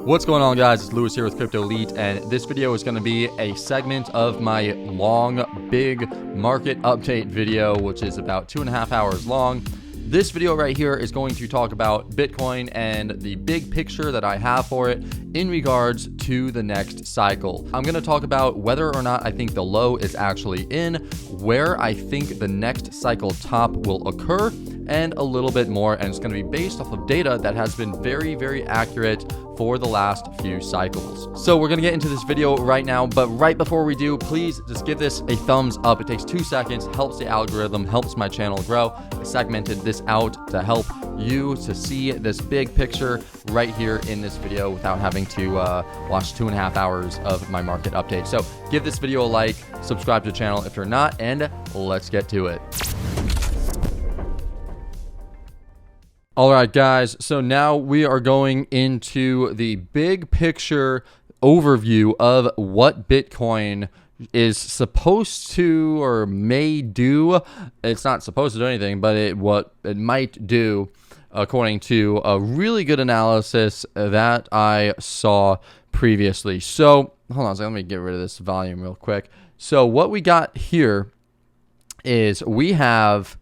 What's going on, guys? It's Lewis here with Crypto Elite, and this video is going to be a segment of my long, big market update video, which is about 2.5 hours long. This video right here is going to talk about Bitcoin and the big picture that I have for it in regards to the next cycle. I'm going to talk about whether or not I think the low is actually in, where I think the next cycle top will occur, and a little bit more. And it's going to be based off of data that has been very, very accurate for the last few cycles. So we're going to get into this video right now, but right before we do, please just give this a thumbs up. It takes 2 seconds, helps the algorithm, helps my channel grow. I segmented this out to help you to see this big picture right here in this video without having to watch 2.5 hours of my market update. So give this video a like, subscribe to the channel if you're not, and let's get to it. All right, guys, so now we are going into the big picture overview of what Bitcoin is supposed to or may do. It's not supposed to do anything, but what it might do according to a really good analysis that I saw previously. So hold on a second, let me get rid of this volume real quick. So what we got here is we have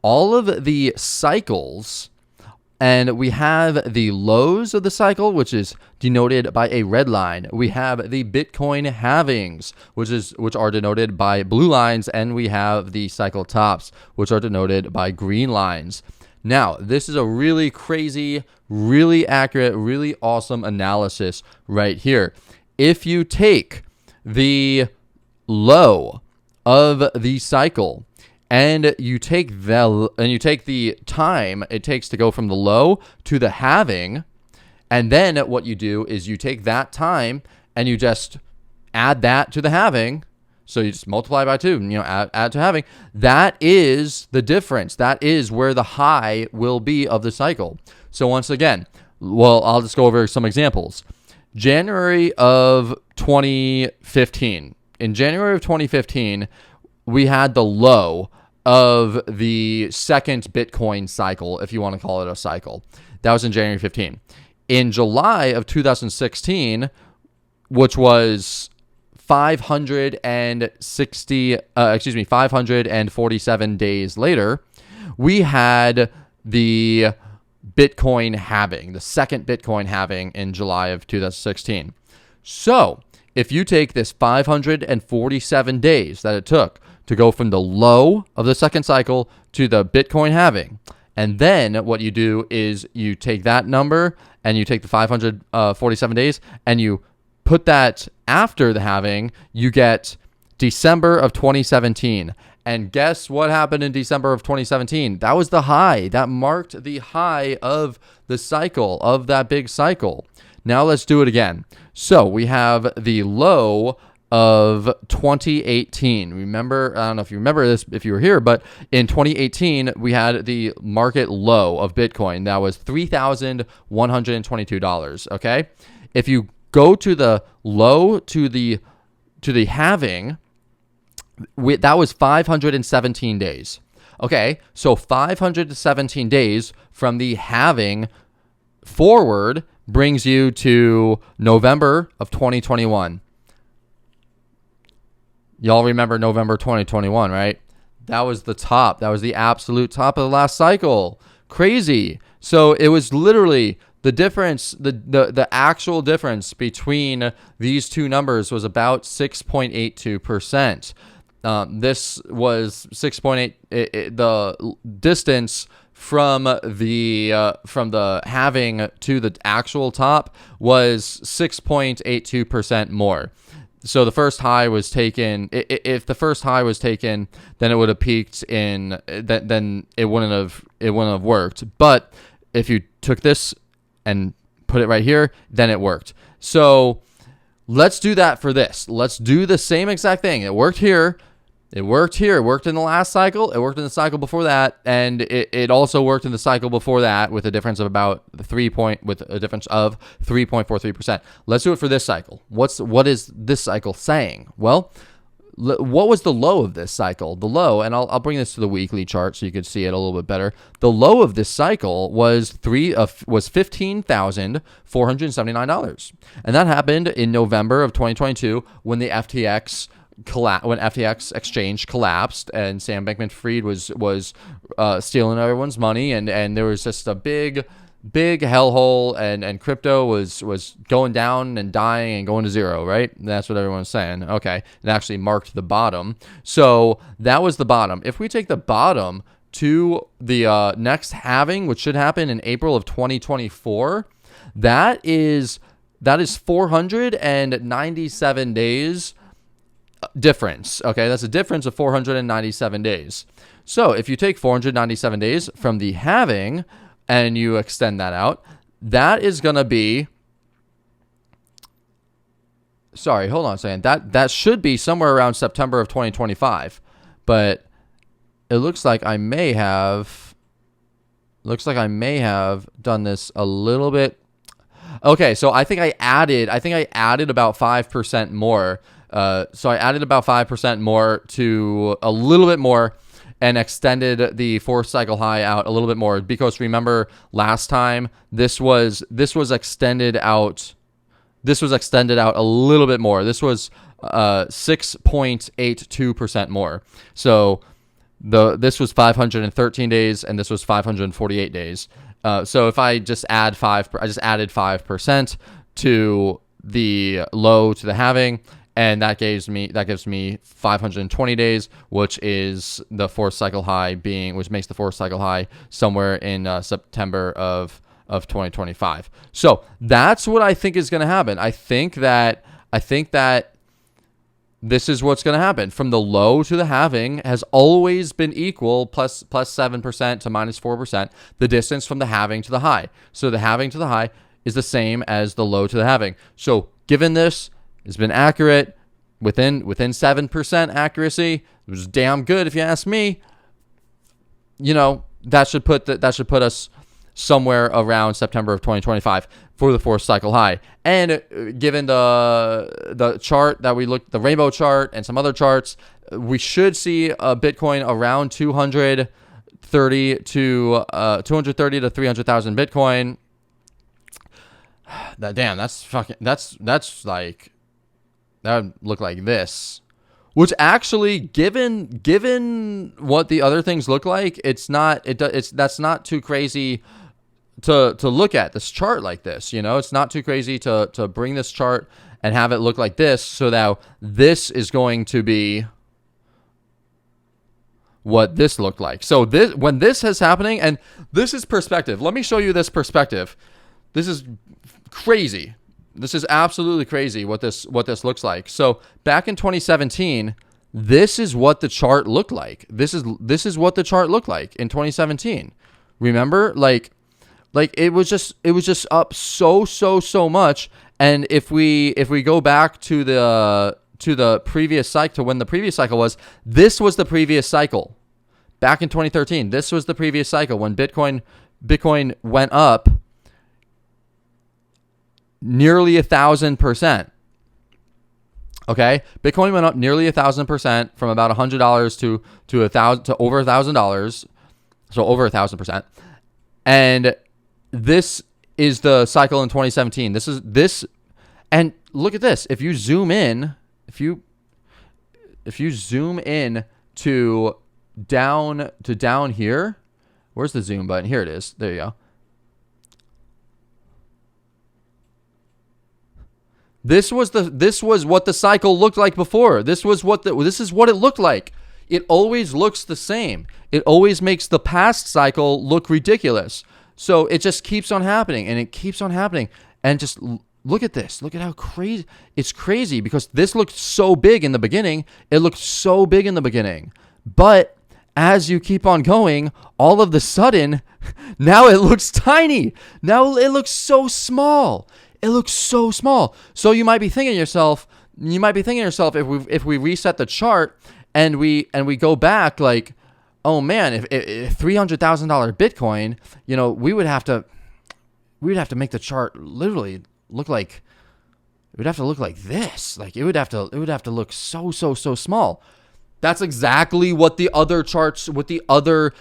all of the cycles, and we have the lows of the cycle, which is denoted by a red line. We have the Bitcoin halvings, which are denoted by blue lines, and we have the cycle tops, which are denoted by green lines. Now, this is a really crazy, really accurate, really awesome analysis right here. If you take the low of the cycle, and you take the time it takes to go from the low to the halving, and then what you do is you take that time and you just add that to the halving. So you just multiply by 2, add to halving. That is the difference. That is where the high will be of the cycle. So once again, well, I'll just go over some examples. January of 2015. In January of 2015, we had the low of the second Bitcoin cycle, if you want to call it a cycle. That was in January 15. In July of 2016, which was 547 days later, we had the Bitcoin halving, the second Bitcoin halving in July of 2016. So if you take this 547 days that it took to go from the low of the second cycle to the Bitcoin halving, and then what you do is you take that number and you take the 547 days and you put that after the halving, you get December of 2017. And guess what happened in December of 2017? That was the high. That marked the high of the cycle, of that big cycle. Now let's do it again. So we have the low of 2018. Remember, I don't know if you remember this if you were here, but in 2018, we had the market low of Bitcoin. That was $3,122, okay? If you go to the low to the halving, that was 517 days. Okay, so 517 days from the halving forward brings you to November of 2021. Y'all remember November 2021, right? That was the top. That was the absolute top of the last cycle. Crazy. So it was literally the difference, the actual difference between these two numbers was about 6.82%. This was 6.8. The distance from the halving to the actual top was 6.82% more. So the first high was taken. If the first high was taken, then it would have peaked in. Then it wouldn't have worked. But if you took this and put it right here, then it worked. So let's do that for this. Let's do the same exact thing. It worked here. It worked here. It worked in the last cycle. It worked in the cycle before that, and it also worked in the cycle before that with a difference of about 3.43%. Let's do it for this cycle. What is this cycle saying? Well, what was the low of this cycle? The low, and I'll bring this to the weekly chart so you could see it a little bit better. The low of this cycle was $15,479, and that happened in November of 2022 when the FTX exchange collapsed and Sam Bankman-Fried was stealing everyone's money, and there was just a big hellhole, and crypto was going down and dying and going to zero, right? That's what everyone's saying. Okay, it actually marked the bottom. So that was the bottom. If we take the bottom to the next halving, which should happen in April of 2024, that is 497 days difference. Okay, that's a difference of 497 days. So if you take 497 days from the halving and you extend that out, that is going to be, sorry, hold on a second. That should be somewhere around September of 2025. But it looks like I may have done this a little bit. Okay, so I think I added about 5% more. So I added about 5% more to a little bit more, and extended the 4th cycle high out a little bit more, because remember last time this was extended out. This was extended out a little bit more. This was 6.82% more. So this was 513 days, and this was 548 days. So if I just added 5% to the low to the halving, and that gives me 520 days, which is the 4th cycle high which makes the 4th cycle high somewhere in September of 2025. So that's what I think is going to happen. I think that this is what's going to happen. From the low to the halving has always been equal, plus 7% to minus 4%, the distance from the halving to the high. So the halving to the high is the same as the low to the halving. So given this, it's been accurate, within 7% accuracy. It was damn good if you ask me. You know, that should put us somewhere around September of 2025 for the 4th cycle high. And given the chart that we looked, the rainbow chart and some other charts, we should see a Bitcoin around 230 to 300,000 Bitcoin. That's like, that would look like this, which actually, given what the other things look like, that's not too crazy to look at this chart like this. You know, it's not too crazy to bring this chart and have it look like this. So now this is going to be what this looked like. So when this is happening, and this is perspective. Let me show you this perspective. This is crazy. This is absolutely crazy what this looks like. So back in 2017, this is what the chart looked like. This is what the chart looked like in 2017. Remember, like it was just up so much. And if we go back to the previous cycle, to when the previous cycle was, this was the previous cycle. Back in 2013, this was the previous cycle when Bitcoin went up nearly 1,000%. Okay, Bitcoin went up nearly 1,000% from about $100 to over $1,000, so over 1,000%. And this is the cycle in 2017. This, and look at this. If you zoom in, if you zoom in to down here, where's the zoom button? Here it is. There you go. This was what the cycle looked like before. This is what it looked like. It always looks the same. It always makes the past cycle look ridiculous. So it just keeps on happening, and it keeps on happening. And just look at this. Look at how crazy. It's crazy because this looked so big in the beginning. It looked so big in the beginning. But as you keep on going, all of the sudden, now it looks tiny. Now it looks so small. It looks so small. So you might be thinking to yourself, if we reset the chart and we go back, like, oh man, if $300,000 Bitcoin, you know, we'd have to make the chart literally look like would have to look like this. Like it would have to look so small. That's exactly what the other charts, what the other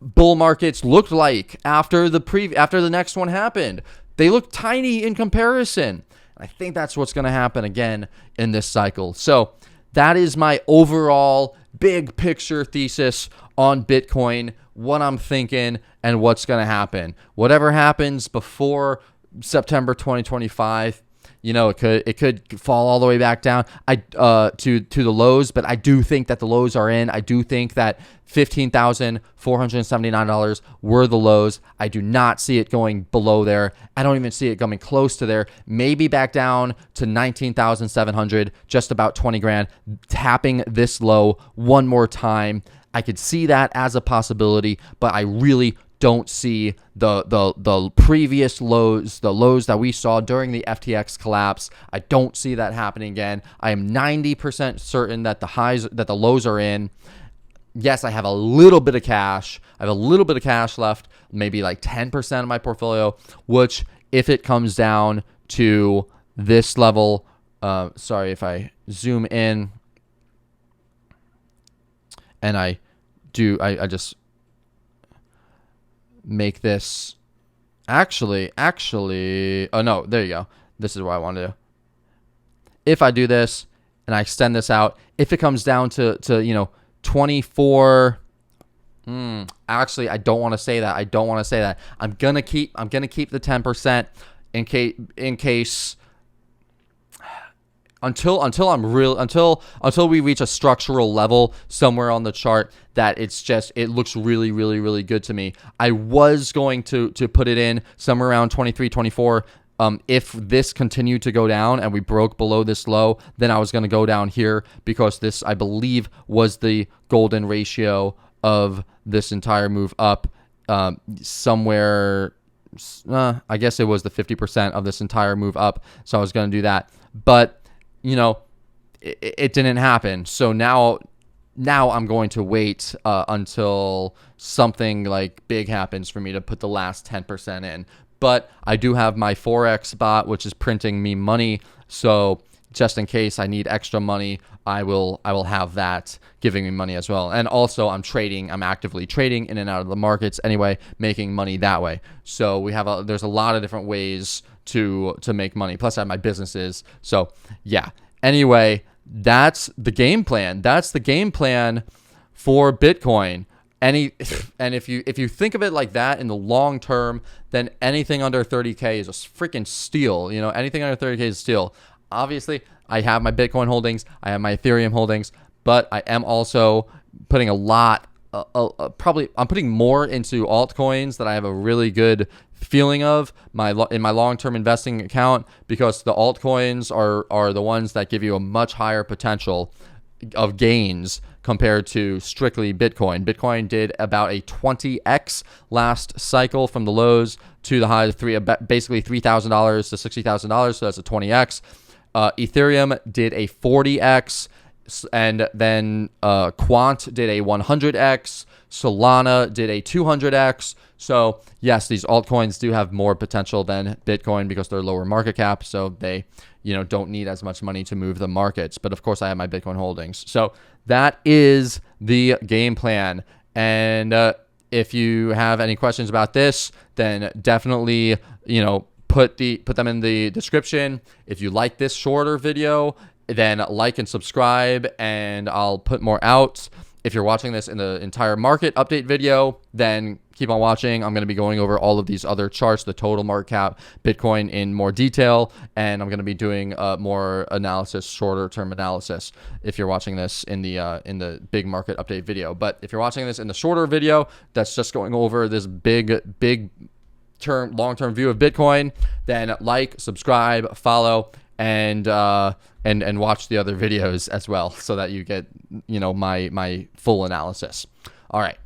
bull markets looked like after the next one happened. They look tiny in comparison. I think that's what's going to happen again in this cycle. So that is my overall big picture thesis on Bitcoin, what I'm thinking and what's going to happen. Whatever happens before September 2025, it could fall all the way back down to the lows, but I do think that the lows are in. I do think that $15,479 were the lows. I do not see it going below there. I don't even see it coming close to there. Maybe back down to 19,700, just about 20 grand, tapping this low one more time. I could see that as a possibility, but I really don't see the previous lows, the lows that we saw during the FTX collapse. I don't see that happening again. I am 90% certain that the lows are in. Yes, I have a little bit of cash. I have a little bit of cash left, maybe like 10% of my portfolio, which if it comes down to this level, sorry, if I zoom in and I just make this actually, oh no, there you go. This is what I want to do. If I do this and I extend this out, if it comes down to 24, actually, I don't want to say that. I'm going to keep the 10% in case until we reach a structural level somewhere on the chart that it looks really good to me. I was going to put it in somewhere around 23, 24. If this continued to go down and we broke below this low, then I was going to go down here because this, I believe, was the golden ratio of this entire move up. Somewhere, I guess it was the 50% of this entire move up. So I was going to do that. But it didn't happen. So now I'm going to wait until something like big happens for me to put the last 10% in. But I do have my Forex bot, which is printing me money. So just in case I need extra money, I will have that giving me money as well. And also I'm actively trading in and out of the markets anyway, making money that way. So there's a lot of different ways to make money. Plus I have my businesses. So yeah. Anyway, that's the game plan. That's the game plan for Bitcoin. And if you think of it like that in the long term, then anything under 30K is a freaking steal. Anything under 30K is a steal. Obviously, I have my Bitcoin holdings, I have my Ethereum holdings, but I am also putting a lot. I'm putting more into altcoins that I have a really good feeling of in my long-term investing account, because the altcoins are the ones that give you a much higher potential of gains compared to strictly Bitcoin. Bitcoin did about a 20x last cycle from the lows to the high, basically $3,000 to $60,000. So that's a 20x. Ethereum did a 40x, and then Quant did a 100x. Solana did a 200x. So yes, these altcoins do have more potential than Bitcoin because they're lower market cap. So they, don't need as much money to move the markets. But of course, I have my Bitcoin holdings. So that is the game plan. And if you have any questions about this, then definitely, put them in the description. If you like this shorter video, then like and subscribe, and I'll put more out. If you're watching this in the entire market update video, then keep on watching. I'm going to be going over all of these other charts, the total market cap, Bitcoin in more detail, and I'm going to be doing more analysis, shorter term analysis if you're watching this in the big market update video. But if you're watching this in the shorter video, that's just going over this big long-term view of Bitcoin, then like, subscribe, follow, and watch the other videos as well, so that you get my full analysis. All right.